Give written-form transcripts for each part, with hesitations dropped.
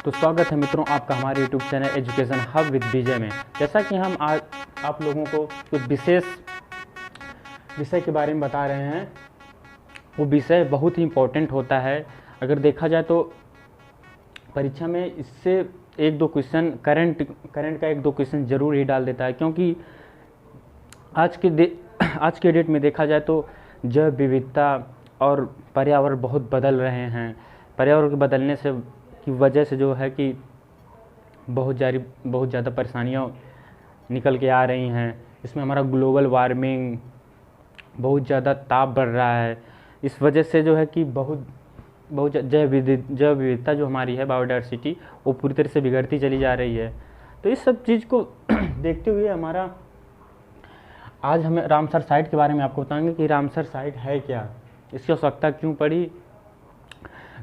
तो स्वागत है मित्रों आपका हमारे YouTube channel education hub with Vijay में। जैसा कि हम आज आप लोगों को कुछ विशेष विषय के बारे में बता रहे हैं, वो विषय बहुत ही इम्पोर्टेंट होता है। अगर देखा जाए तो परीक्षा में इससे एक दो क्वेश्चन करंट का एक दो क्वेश्चन ज़रूर ही डाल देता है, क्योंकि आज के डेट में देखा जाए तो जैव विविधता और पर्यावरण बहुत बदल रहे हैं। पर्यावरण के बदलने से की वजह से जो है कि बहुत ज़्यादा परेशानियाँ निकल के आ रही हैं। इसमें हमारा ग्लोबल वार्मिंग, बहुत ज़्यादा ताप बढ़ रहा है। इस वजह से जो है कि बहुत जैव विविधता जो हमारी है, बायोडायवर्सिटी, वो पूरी तरह से बिगड़ती चली जा रही है। तो इस सब चीज़ को देखते हुए आज हमें रामसर साइट के बारे में आपको बताएंगे कि रामसर साइट है क्या, इसकी आवश्यकता क्यों पड़ी।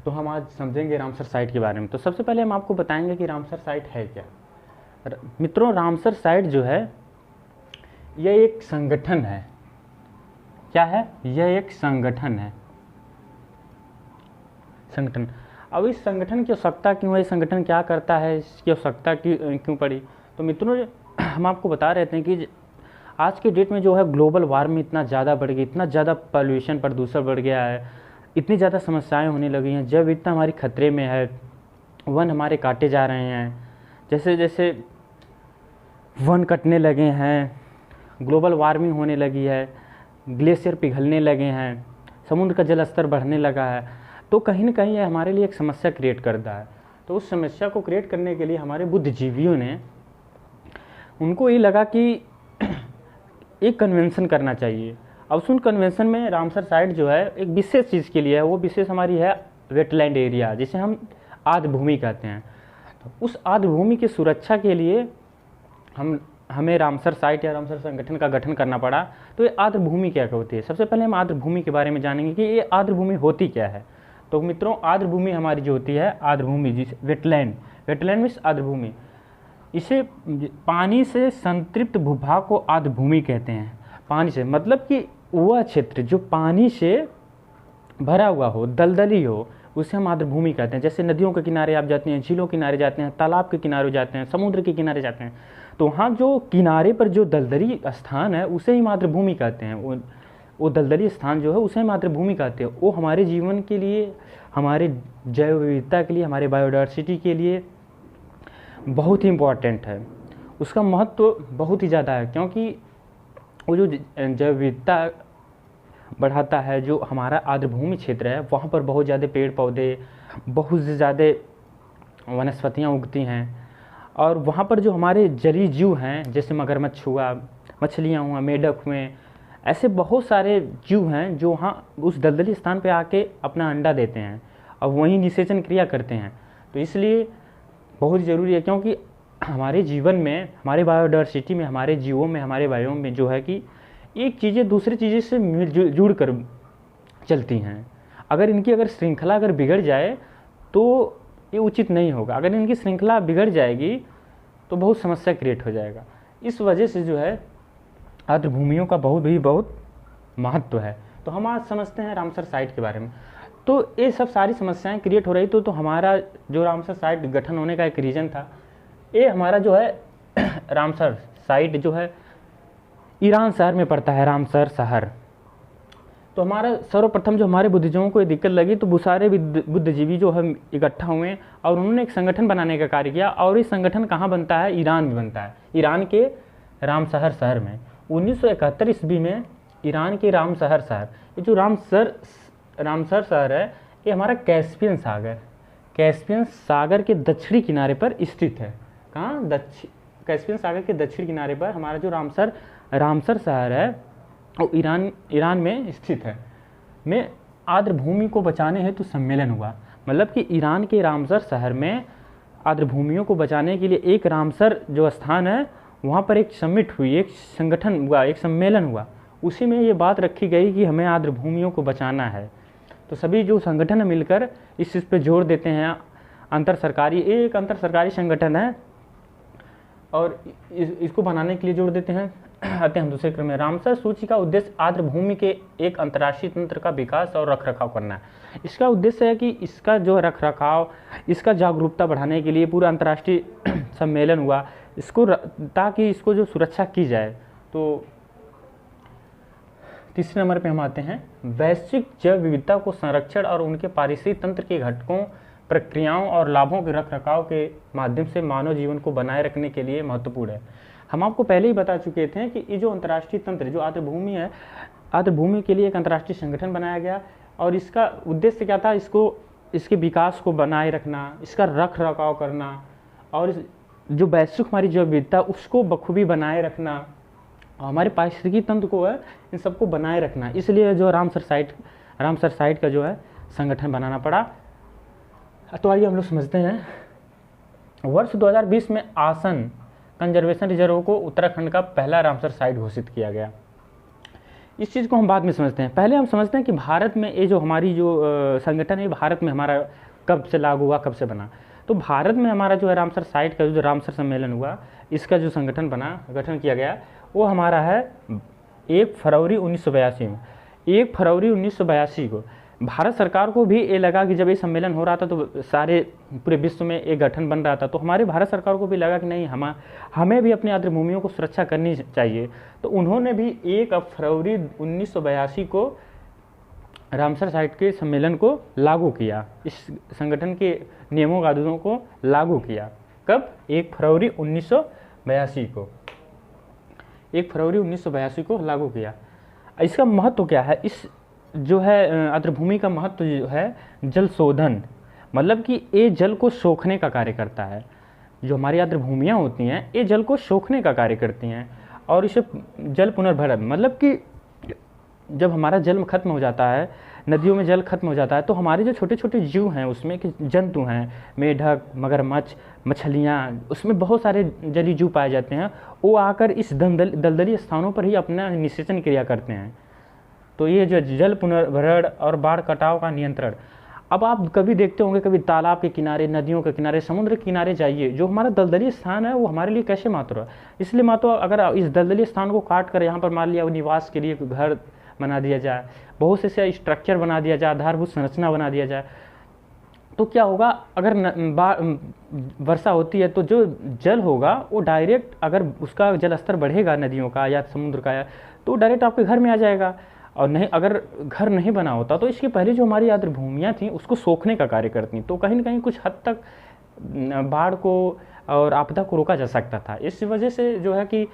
तो हम आज समझेंगे रामसर साइट के बारे में। तो सबसे पहले हम आपको बताएंगे कि रामसर साइट है क्या। मित्रों, रामसर साइट जो है यह एक संगठन है। क्या है? यह एक संगठन है। संगठन। अब इस संगठन की आवश्यकता क्यों है, इस संगठन क्या करता है, इसकी आवश्यकता क्यों पड़ी। तो मित्रों, हम आपको बता रहे थे कि आज के डेट में जो है ग्लोबल वार्मिंग इतना ज़्यादा बढ़ गई, इतना ज़्यादा पॉल्यूशन, प्रदूषण बढ़ गया है, इतनी ज़्यादा समस्याएं होने लगी हैं, जैव विविधता हमारी खतरे में है, वन हमारे काटे जा रहे हैं। जैसे जैसे वन कटने लगे हैं, ग्लोबल वार्मिंग होने लगी है, ग्लेशियर पिघलने लगे हैं, समुद्र का जल स्तर बढ़ने लगा है। तो कहीं ना कहीं ये हमारे लिए एक समस्या क्रिएट करता है। तो उस समस्या को क्रिएट करने के लिए हमारे बुद्धिजीवियों ने, उनको ये लगा कि एक कन्वेंशन करना चाहिए। अब उन कन्वेंशन में रामसर साइट जो है एक विशेष चीज़ के लिए है। वो विशेष हमारी है वेटलैंड एरिया, जिसे हम आर्द्र भूमि कहते हैं। तो उस आर्द्र भूमि की सुरक्षा के लिए हमें रामसर साइट या रामसर संगठन का गठन करना पड़ा। तो ये आर्द्र भूमि क्या होती है, सबसे पहले हम आर्द्र भूमि के बारे में जानेंगे कि ये आर्द्र भूमि होती क्या है। तो मित्रों, आर्द्र भूमि हमारी जो होती है, आर्द्र भूमि जिसे वेटलैंड मीन्स आर्द्र भूमि, इसे पानी से संतृप्त भूभाग को आर्द्र भूमि कहते हैं। पानी से मतलब कि वह क्षेत्र जो पानी से भरा हुआ हो, दलदली हो, उसे हम आर्द्र भूमि कहते हैं। जैसे नदियों के किनारे आप जाते हैं, झीलों के किनारे जाते हैं, तालाब के किनारे जाते हैं, समुद्र के किनारे जाते हैं, तो वहाँ जो किनारे पर जो दलदली स्थान है उसे हम आर्द्र भूमि कहते हैं। वो दलदली स्थान जो है उसे हम आर्द्र भूमि कहते हैं। वो हमारे जीवन के लिए, हमारे जैव विविधता के लिए, हमारे बायोडायवर्सिटी के लिए बहुत ही इम्पोर्टेंट है। उसका महत्व बहुत ही ज़्यादा है, क्योंकि वो जो जैव विविधता बढ़ाता है, जो हमारा आर्द्र भूमि क्षेत्र है, वहाँ पर बहुत ज़्यादा पेड़ पौधे, बहुत ज़्यादा वनस्पतियाँ उगती हैं। और वहाँ पर जो हमारे जलीय जीव हैं, जैसे मगरमच्छ हुआ, मछलियाँ हुआ, मेढक हुए, ऐसे बहुत सारे जीव हैं जो वहाँ उस दलदली स्थान पे आके अपना अंडा देते हैं और वहीं निषेचन क्रिया करते हैं। तो इसलिए बहुत ज़रूरी है, क्योंकि हमारे जीवन में, हमारे बायोडायवर्सिटी में, हमारे जीवों में, हमारे बायोम में जो है कि एक चीज़ें दूसरी चीज़ें से जुड़ कर चलती हैं। अगर इनकी श्रृंखला बिगड़ जाए तो ये उचित नहीं होगा। अगर इनकी श्रृंखला बिगड़ जाएगी तो बहुत समस्या क्रिएट हो जाएगा। इस वजह से जो है आर्द्र भूमियों का बहुत महत्व है। तो हम आज समझते हैं रामसर साइट के बारे में। तो ये सब सारी समस्याएं क्रिएट हो रही तो हमारा जो रामसर साइट गठन होने का एक रीज़न था, ये हमारा जो है रामसर साइट जो है ईरान शहर में पड़ता है, रामसर शहर। तो हमारा सर्वप्रथम जो हमारे बुद्धिजीवियों को ये दिक्कत लगी, तो सारे बुद्धिजीवी जो है इकट्ठा हुए और उन्होंने एक संगठन बनाने का कार्य किया। और ये संगठन कहाँ बनता है? ईरान में बनता है, ईरान के रामसर शहर में। 1971 ईस्वी में ईरान के रामसर शहर, ये जो रामसर शहर है, ये हमारा कैस्पियन सागर के दक्षिणी किनारे पर स्थित है। कहाँ? कैस्पियन सागर के दक्षिणी किनारे पर हमारा जो रामसर शहर है वो ईरान में स्थित है। में आर्द्र भूमि को बचाने हेतु सम्मेलन हुआ। मतलब कि ईरान के रामसर शहर में आर्द्र भूमियों को बचाने के लिए एक रामसर जो स्थान है, वहाँ पर एक समिट हुई, एक संगठन हुआ, एक सम्मेलन हुआ। उसी में ये बात रखी गई कि हमें आर्द्र भूमियों को बचाना है। तो सभी जो संगठन मिलकर इस चीज़ पे जोर देते हैं। एक अंतर सरकारी संगठन है और इसको बनाने के लिए जोड़ देते हैं। आते हैं हम दूसरे क्रम में। रामसर सूची का उद्देश्य आर्द्र भूमि के एक अंतर्राष्ट्रीय तंत्र का विकास और रखरखाव करना है। इसका उद्देश्य है कि इसका जो रखरखाव, इसका जागरूकता बढ़ाने के लिए पूरा अंतर्राष्ट्रीय सम्मेलन हुआ इसको, ताकि इसको जो सुरक्षा की जाए। तो तीसरे नंबर पे हम आते हैं, वैश्विक जैव विविधता को संरक्षण और उनके पारिस्थितिक तंत्र के घटकों, प्रक्रियाओं और लाभों के रखरखाव के माध्यम से मानव जीवन को बनाए रखने के लिए महत्वपूर्ण है। हम आपको पहले ही बता चुके थे कि ये जो अंतर्राष्ट्रीय तंत्र, जो आर्द्र भूमि है, आर्द्र भूमि के लिए एक अंतर्राष्ट्रीय संगठन बनाया गया और इसका उद्देश्य क्या था, इसके विकास को बनाए रखना, इसका रख रखाव करना और जो वैश्विक हमारी जैव विविधता उसको बखूबी बनाए रखना, हमारे पारिस्थितिकी तंत्र को है इन सबको बनाए रखना। इसलिए जो रामसर साइट का जो है संगठन बनाना पड़ा। तो आइए हम लोग समझते हैं। वर्ष 2020 में आसन कंजर्वेशन रिजर्व को उत्तराखंड का पहला रामसर साइट घोषित किया गया। इस चीज़ को हम बाद में समझते हैं। पहले हम समझते हैं कि भारत में ये जो हमारी जो संगठन है, भारत में हमारा कब से लागू हुआ, कब से बना। तो भारत में हमारा जो है रामसर साइट का जो रामसर सम्मेलन हुआ, इसका जो संगठन गठन किया गया वो हमारा है 1 फरवरी 1982 में। 1 फरवरी 1982 को भारत सरकार को भी ये लगा कि जब ये सम्मेलन हो रहा था तो सारे पूरे विश्व में एक गठन बन रहा था, तो हमारे भारत सरकार को भी लगा कि नहीं, हमें भी अपनी आर्द्र भूमियों को सुरक्षा करनी चाहिए। तो उन्होंने भी 1 फरवरी 1982 को रामसर साइट के सम्मेलन को लागू किया, इस संगठन के नियमों कानूनों को लागू किया। कब? 1 फरवरी 1982 को। 1 फरवरी 1982 को लागू किया। इसका महत्व क्या है? इस जो है आर्द्र भूमि का महत्व जो है जल शोधन, मतलब कि ये जल को सोखने का कार्य करता है। जो हमारी आर्द्र भूमियाँ होती हैं ये जल को सोखने का कार्य करती हैं और इसे जल पुनर्भरण, मतलब कि जब हमारा जल खत्म हो जाता है, नदियों में जल खत्म हो जाता है, तो हमारे जो छोटे छोटे जीव हैं उसमें कि जंतु हैं, मेढक, मगरमच्छ, मछलियाँ, उसमें बहुत सारे जलीय जीव पाए जाते हैं, वो आकर इस दलदली स्थानों पर ही अपना निषेचन क्रिया करते हैं। तो ये जो जल पुनर्भरण और बाढ़ कटाव का नियंत्रण, अब आप कभी देखते होंगे, कभी तालाब के किनारे, नदियों के किनारे, समुद्र के किनारे जाइए, जो हमारा दलदली स्थान है वो हमारे लिए कैसे महत्व है। इसलिए महत्व, अगर इस दलदली स्थान को काट कर यहाँ पर मान लिया निवास के लिए घर बना दिया जाए, बहुत से स्ट्रक्चर बना दिया जाए, आधारभूत संरचना बना दिया जाए, तो क्या होगा, अगर वर्षा होती है तो जो जल होगा वो डायरेक्ट, अगर उसका जल स्तर बढ़ेगा नदियों का या समुद्र का, तो डायरेक्ट आपके घर में आ जाएगा। और नहीं, अगर घर नहीं बना होता तो इसके पहले जो हमारी आर्द्र भूमियाँ थी उसको सोखने का कार्य करती, तो कहीं ना कहीं कुछ हद तक बाढ़ को और आपदा को रोका जा सकता था। इस वजह से जो है कि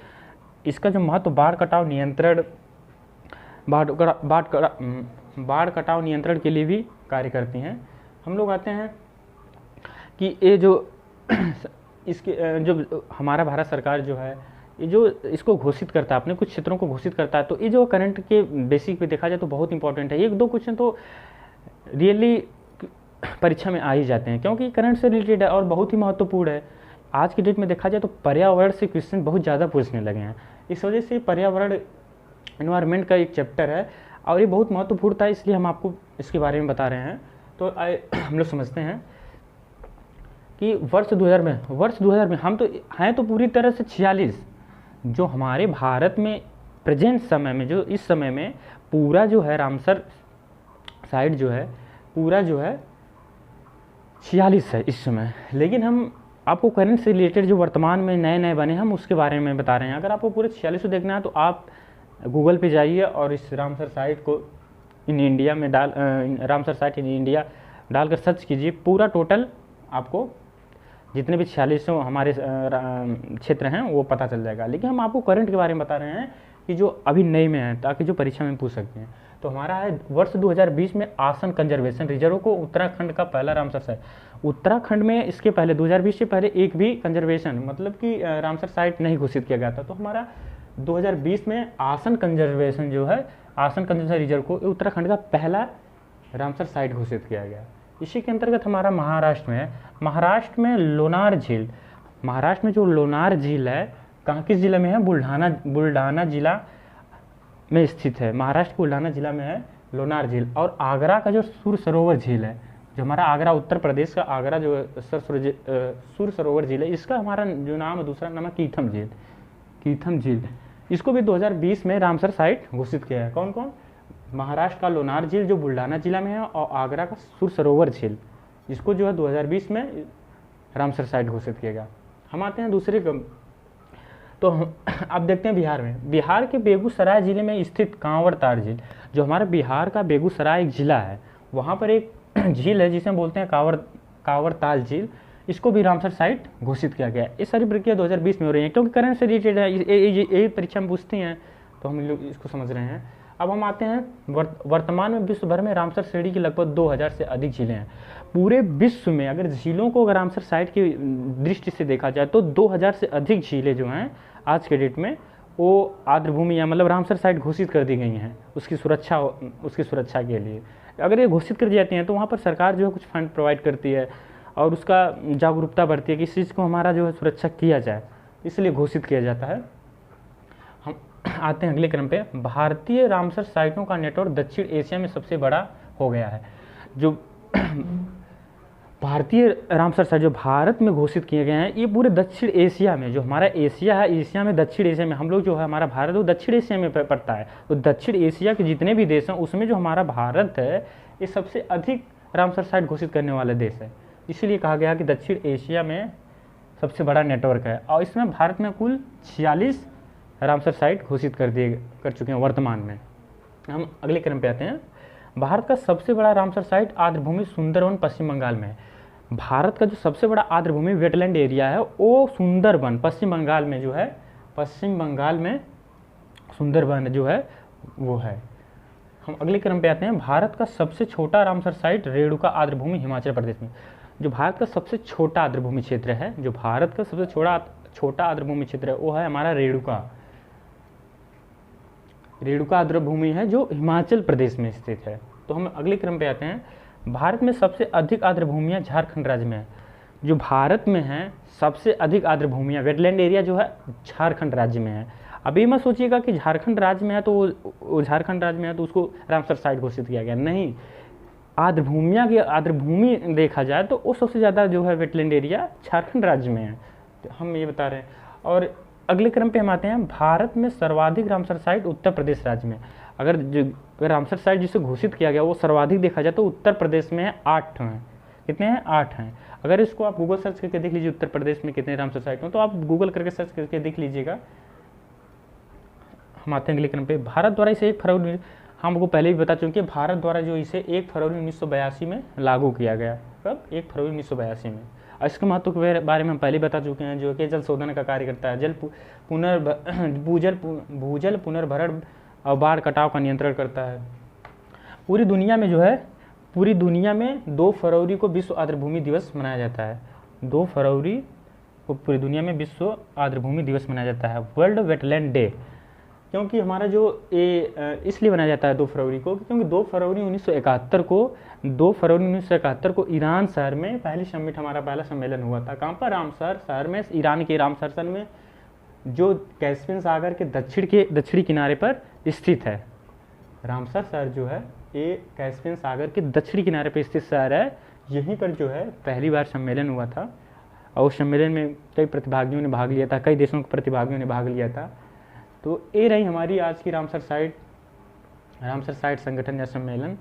इसका जो महत्व बाढ़ कटाव नियंत्रण, बाढ़ कटाव नियंत्रण के लिए भी कार्य करती हैं। हम लोग आते हैं कि ये जो इसके जो हमारा भारत सरकार जो है, ये जो इसको घोषित करता है, अपने कुछ क्षेत्रों को घोषित करता है, तो ये जो करंट के बेसिक पे देखा जाए तो बहुत इंपॉर्टेंट है। 1-2 क्वेश्चन तो रियली परीक्षा में आ ही जाते हैं, क्योंकि करंट से रिलेटेड है और बहुत ही महत्वपूर्ण है। आज की डेट में देखा जाए तो पर्यावरण से क्वेश्चन बहुत ज़्यादा पूछने लगे हैं। इस वजह से पर्यावरण, एनवायरनमेंट का एक चैप्टर है और ये बहुत महत्वपूर्ण था, इसलिए हम आपको इसके बारे में बता रहे हैं। तो हम लोग समझते हैं कि वर्ष 2000 में हम तो हैं तो पूरी तरह से 46, जो हमारे भारत में प्रेजेंट समय में, जो इस समय में पूरा जो है रामसर साइट जो है पूरा जो है 46 है इस समय। लेकिन हम आपको करंट से रिलेटेड जो वर्तमान में नए नए बने हम उसके बारे में बता रहे हैं। अगर आपको पूरे 46 को देखना है तो आप गूगल पे जाइए और इस रामसर साइट को इन इंडिया में रामसर साइट इन इंडिया डालकर सर्च कीजिए। पूरा टोटल आपको जितने भी 46 हमारे क्षेत्र हैं वो पता चल जाएगा। लेकिन हम आपको करंट के बारे में बता रहे हैं कि जो अभी नई में है, ताकि जो परीक्षा में पूछ सकते हैं। तो हमारा है वर्ष 2020 में आसन कंजर्वेशन रिजर्व को उत्तराखंड का पहला रामसर साइट। उत्तराखंड में इसके पहले 2020 से पहले एक भी कंजर्वेशन, मतलब कि रामसर साइट नहीं घोषित किया गया था। तो हमारा 2020 में आसन कंजर्वेशन जो है, आसन कंजर्वेशन रिजर्व को उत्तराखंड का पहला रामसर साइट घोषित किया गया। इसी के अंतर्गत हमारा महाराष्ट्र में है। महाराष्ट्र में लोनार झील, महाराष्ट्र में जो लोनार झील है कहाँ, किस जिले में है? बुल्ढाना जिला में स्थित है। महाराष्ट्र बुल्ढाना जिला में है लोनार झील। और आगरा का जो सूर सरोवर झील है, जो हमारा आगरा, उत्तर प्रदेश का आगरा जो है सुर सरोवर झील है, इसका हमारा जो नाम है, दूसरा नाम है कीथम झील। कीथम झील, इसको भी 2020 में रामसर साइट घोषित किया है। कौन कौन? महाराष्ट्र का लोनार झील जो बुल्ढाना जिला में है, और आगरा का सुर सरोवर झील, इसको जो है 2020 में रामसर साइट घोषित किया गया। हम आते हैं दूसरे तो अब देखते हैं बिहार में। बिहार के बेगूसराय जिले में स्थित कांवर तार झील, जो हमारा बिहार का बेगूसराय एक जिला है, वहाँ पर एक झील है जिसे बोलते हैं कांवर ताल झील, इसको भी रामसर साइट घोषित किया गया है। ये सारी प्रक्रिया 2020 में हो रही है, क्योंकि करंट से रिलेटेड है, यही परीक्षा में पूछती हैं, तो हम लोग इसको समझ रहे हैं। अब हम आते हैं वर्तमान में विश्व भर में रामसर श्रेणी की लगभग 2000 से अधिक झीलें हैं। पूरे विश्व में अगर झीलों को अगर रामसर साइट की दृष्टि से देखा जाए तो 2000 से अधिक झीलें जो हैं आज के डेट में वो आर्द्रभूमि या मतलब रामसर साइट घोषित कर दी गई हैं उसकी सुरक्षा के लिए। अगर ये घोषित कर दी जाती हैं तो वहाँ पर सरकार जो है कुछ फंड प्रोवाइड करती है और उसका जागरूकता बढ़ती है कि इस चीज़ को हमारा जो है सुरक्षा किया जाए, इसलिए घोषित किया जाता है। हम आते हैं अगले क्रम पे। भारतीय रामसर साइटों का नेटवर्क दक्षिण एशिया में सबसे बड़ा हो गया है। जो भारतीय रामसर साइट जो भारत में घोषित किए गए हैं, ये पूरे दक्षिण एशिया में, जो हमारा एशिया है, एशिया में दक्षिण एशिया में हम लोग जो है, हमारा भारत वो दक्षिण एशिया में पड़ता है, तो दक्षिण एशिया के जितने भी देश हैं उसमें जो हमारा भारत है ये सबसे अधिक रामसर साइट घोषित करने वाला देश है। इसीलिए कहा गया कि दक्षिण एशिया में सबसे बड़ा नेटवर्क है, और इसमें भारत में कुल 46 रामसर साइट घोषित कर चुके हैं वर्तमान में। हम अगले क्रम पे आते हैं। भारत का सबसे बड़ा रामसर साइट आर्द्रभूमि सुंदरवन पश्चिम बंगाल में है। भारत का जो सबसे बड़ा आर्द्रभूमि वेटलैंड एरिया है वो सुंदरवन पश्चिम बंगाल में जो है, पश्चिम बंगाल में सुंदरवन जो है वो है। हम अगले क्रम पे आते हैं। भारत का सबसे छोटा रामसर साइट रेणुका आर्द्रभूमि हिमाचल प्रदेश में। जो भारत का सबसे छोटा आर्द्रभूमि क्षेत्र है, जो भारत का सबसे छोटा आर्द्रभूमि क्षेत्र है वो है हमारा रेणुका आर्द्रभूमि है जो हिमाचल प्रदेश में स्थित है। तो हम अगले क्रम पे आते हैं। भारत में सबसे अधिक आर्द्रभूमियाँ झारखंड राज्य में है। जो भारत में है सबसे अधिक आर्द्रभूमियाँ वेटलैंड एरिया जो है झारखंड राज्य में है। अभी मत सोचिएगा कि झारखंड राज्य में है तो झारखंड राज्य में है तो उसको रामसर साइट घोषित किया गया, नहीं। आर्द्रभूमि देखा जाए तो वो सबसे ज़्यादा जो है वेटलैंड एरिया झारखंड राज्य में है, तो हम ये बता रहे हैं। और अगले क्रम पे हम आते हैं। भारत में सर्वाधिक रामसर साइट उत्तर प्रदेश राज्य में। अगर रामसर साइट जिसे घोषित किया गया वो सर्वाधिक देखा जाए तो उत्तर प्रदेश में 8 हैं। कितने हैं? 8 हैं। अगर इसको आप गूगल सर्च करके देख लीजिए उत्तर प्रदेश में कितने रामसर साइट हैं, तो आप गूगल करके सर्च करके देख लीजिएगा। हम आते हैं अगले क्रम पे। भारत द्वारा इसे 1 फरवरी, हम आपको पहले भी बता चुके हैं, भारत द्वारा जो इसे 1 फरवरी 1982 में लागू किया गया। कब? 1 फरवरी 1982 में। और इसके महत्व के बारे में हम पहले बता चुके हैं, जो कि जल शोधन का कार्य करता है, भूजल पुनर्भरण और बाढ़ कटाव का नियंत्रण करता है। पूरी दुनिया में 2 फरवरी को विश्व आर्द्रभूमि दिवस मनाया जाता है। 2 फरवरी को पूरी दुनिया में विश्व आर्द्रभूमि दिवस मनाया जाता है, वर्ल्ड वेटलैंड डे। क्योंकि हमारा जो इसलिए मनाया जाता है 2 फरवरी को, क्योंकि 2 फरवरी 1971 को ईरान शहर में हमारा पहला सम्मेलन हुआ था। कहाँ पर? रामसर शहर में, ईरान के रामसर शहर में, जो कैस्पियन सागर के दक्षिणी किनारे पर स्थित है। रामसर शहर जो है ये कैस्पियन सागर के दक्षिणी किनारे पर स्थित शहर है। यहीं पर जो है पहली बार सम्मेलन हुआ था, और उस सम्मेलन में कई प्रतिभागियों ने भाग लिया था, कई देशों के प्रतिभागियों ने भाग लिया था। तो ये रही हमारी आज की रामसर साइट संगठन या सम्मेलन।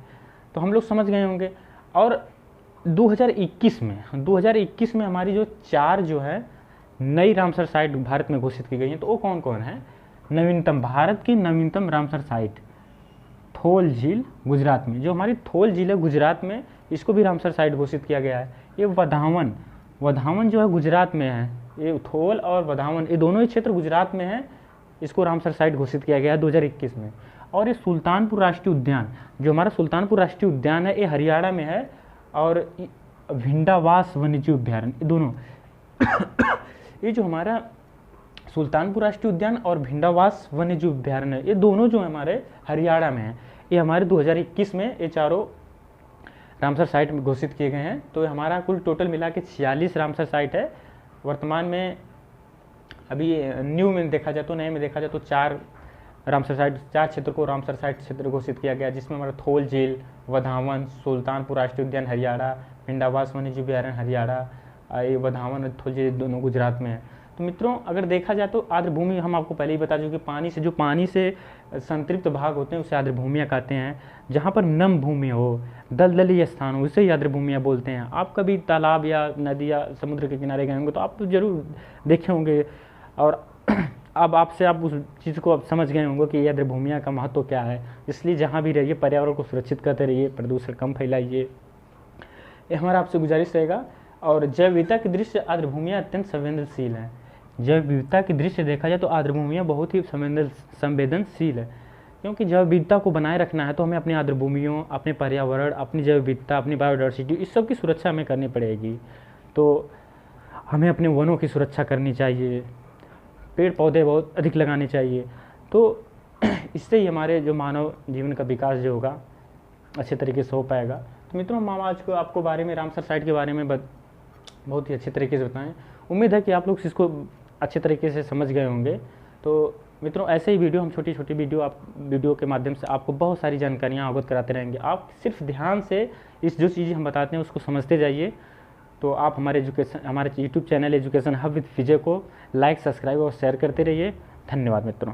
तो हम लोग समझ गए होंगे। और 2021 में हमारी जो 4 जो है नई रामसर साइट भारत में घोषित की गई हैं, तो वो कौन कौन है? भारत की नवीनतम रामसर साइट थोल झील गुजरात में। जो हमारी थोल झील है गुजरात में, इसको भी रामसर साइट घोषित किया गया है। ये वधावन जो है गुजरात में है। ये थोल और वधावन ये दोनों ही क्षेत्र गुजरात में है, इसको रामसर साइट घोषित किया गया है 2021 में। और ये सुल्तानपुर राष्ट्रीय उद्यान, जो हमारा सुल्तानपुर राष्ट्रीय उद्यान है, ये हरियाणा में है। और भिंडावास वन्यजीव अभ्यारण्य, ये दोनों ये जो हमारा सुल्तानपुर राष्ट्रीय उद्यान और भिंडावास वन्यजीव अभ्यारण्य, ये दोनों जो हमारे हरियाणा में है, ये हमारे 2021 में ये चारों रामसर साइट घोषित किए गए हैं। तो हमारा कुल टोटल मिला के 46 रामसर साइट है वर्तमान में। अभी न्यू में देखा जाए तो 4 रामसर साइट, 4 क्षेत्र को रामसर साइट क्षेत्र घोषित किया गया, जिसमें हमारा थोल झील, वधावन, सुल्तानपुर राष्ट्रीय उद्यान हरियाणा, पिंडावास वन्यजीव अभयारण्य हरियाणा, ये वधावन और थोल झील दोनों गुजरात में है। तो मित्रों अगर देखा जाए तो आर्द्रभूमि हम आपको पहले ही बता चुके कि पानी से संतृप्त भाग होते हैं उसे आर्द्रभूमियाँ कहते हैं। जहाँ पर नम भूमि हो, दलदली स्थान हो, उसे ही आर्द्रभूमियाँ बोलते हैं। आप कभी तालाब या नदी या समुद्र के किनारे गए होंगे तो आप तो जरूर देखे होंगे, और अब आपसे आप उस चीज़ को अब समझ गए होंगे कि ये आर्द्रभूमियाँ का महत्व क्या है। इसलिए जहाँ भी रहिए पर्यावरण को सुरक्षित करते रहिए, प्रदूषण कम फैलाइए, ये हमारा आपसे गुजारिश रहेगा। और जैव विविधता की दृष्टि से आर्द्रभूमियाँ अत्यंत संवेदनशील हैं। जैव विविधता की दृष्टि से देखा जाए तो आर्द्रभूमियाँ बहुत ही संवेदनशील है, क्योंकि जैव विविधता को बनाए रखना है तो हमें अपनी आर्द्रभूमियों, अपने पर्यावरण, अपनी जैव विविधता, अपनी बायोडाइवर्सिटी, इस सब की सुरक्षा हमें करनी पड़ेगी। तो हमें अपने वनों की सुरक्षा करनी चाहिए, पेड़ पौधे बहुत अधिक लगाने चाहिए। तो इससे ही हमारे जो मानव जीवन का विकास जो होगा अच्छे तरीके से हो पाएगा। तो मित्रों हम आज को आपको बारे में रामसर साइट के बारे में बहुत ही अच्छे तरीके से बताएं। उम्मीद है कि आप लोग इसको अच्छे तरीके से समझ गए होंगे। तो मित्रों ऐसे ही वीडियो हम छोटी छोटी वीडियो के माध्यम से आपको बहुत सारी जानकारियाँ अवगत कराते रहेंगे। आप सिर्फ ध्यान से इस जो चीज़ें हम बताते हैं उसको समझते जाइए। तो आप हमारे YouTube channel education hub with Vijay को लाइक, सब्सक्राइब और शेयर करते रहिए। धन्यवाद मित्रों।